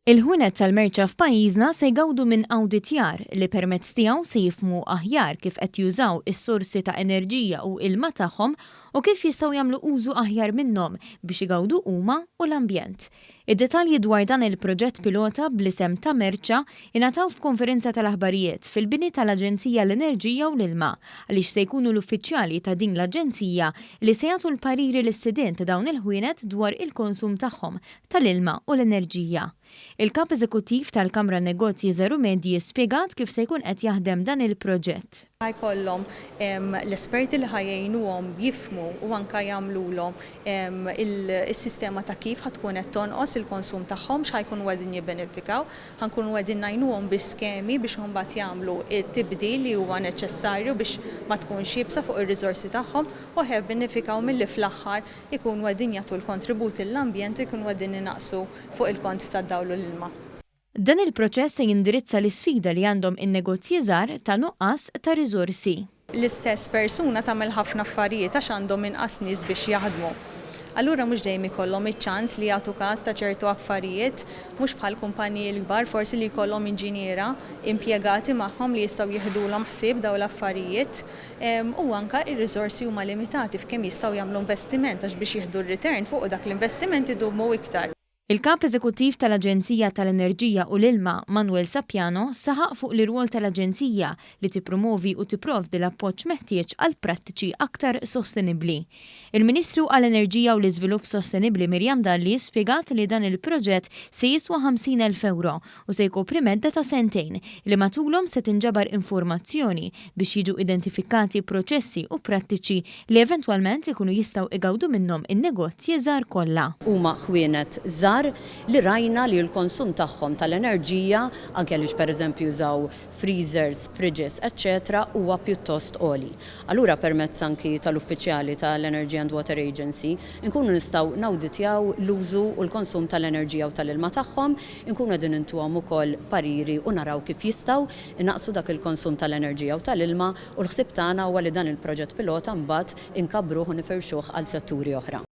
Il-ħwienet tal-merċa f'pajjiżna se jgawdu minn awditjar li permezz tiegħu se jifhmu aħjar kif qed jużaw is-sorsi ta' enerġija u ilma tagħhom u kif jistgħu jagħmlu użu aħjar minnhom biex igawdu huma u l-ambjent. Id-detalji dwar dan il-proġett pilota bl-isem ta' Merċa ingħataw f'konferenza tal-aħbarijiet fil-bini tal-Aġenzija l-Enerġija u l-Ilma għaliex se jkunu l-uffiċjali ta' din l-aġenzija li se jagħtu l-pariri l-istudent ta' dawn il-ħwienet dwar il-konsum tagħhom tal-ilma u l-enerġija. Il-kap eżekuttiv tal-Kamra Negozji Żaru Medji spjegat kif se jkun qed jaħdem dan il-proġett. Ħajkollhom l-esperti li ħajjgħinuhom jifhmu u anke jagħmluhom is-sistema ta' kif ħatkun qed tonqos il-konsum tagħhom x'ħajkunu qegħdin jibbenefikaw, ħankunu qegħdin ngħinuhom bi skemi biex imbagħad jagħmlu t-tibdil li huwa neċessarju biex ma tkunx jibsa fuq ir-riżorsi tagħhom u jibbenefikaw milli fl-aħħar ikunu qegħdin jagħtu l-kontribut l-ambjent u jkunu qegħdin inaqsu fuq il-kont tad-dawl u l-ilma. Dan il-proċess se jindirizza l-isfida li għandhom in-negozji żgħar ta' nuqqas ta' riżorsi. L-istess persuna tagħmel ħafna affarijiet għax għandhom inqas nies biex jaħdmu. Allura mhux dejjem ikollhom iċ-ċans li jagħtu każ ta' ċertu affarijiet mhux bħal kumpaniji l-kbar forsi li jkollhom inġiniera impjegati magħhom li jistgħu jieħdulhom ħsieb dawn l-affarijiet u anke r-riżorsi huma limitati f'kemm jistgħu jagħmlu investiment għax biex jieħdu r-return fuq dak l-investiment idumu iktar. Il-kap eżekuttiv tal-Aġenzija tal-Enerġija u l-Ilma Manuel Sapjano saħaq fuq l-irwol tal-Aġenzija li tippromovi u tipprovdi l-appoġġ meħtieġ għal prattiċi aktar sostenibbli. Il-Ministru għall-Enerġija u l-Iżvilupp Sostenibbli Mirjam Dalli spjegat li dan il-proġett se jiswa 50,000 euro u se jkopri medda ta' sentejn li matulhom se tinġabar informazzjoni biex jiġu identifikati proċessi u prattiċi li eventwalment ikunu jistgħu igawdu minnhom in-negozji żgħar kollha. Huma ħwienet li rajna li l-konsum tagħhom tal-enerġija anke għaliex pereżempju jużaw freezers, fridges, etc. huwa pjuttost għoli. Allura permezz anki tal-uffiċjali tal-Energy and Water Agency nkunu nistgħu nawditjaw l-użu u l-konsum tal-enerġija u tal-ilma tagħhom, nkunu qegħdin intuhom ukoll pariri u naraw kif jistgħu innaqsu dak il-konsum tal-enerġija u tal-ilma u l-ħsieb tagħna huwa li dan il-proġett pilota mbagħad inkabruh u nifirxuh għal setturi oħra.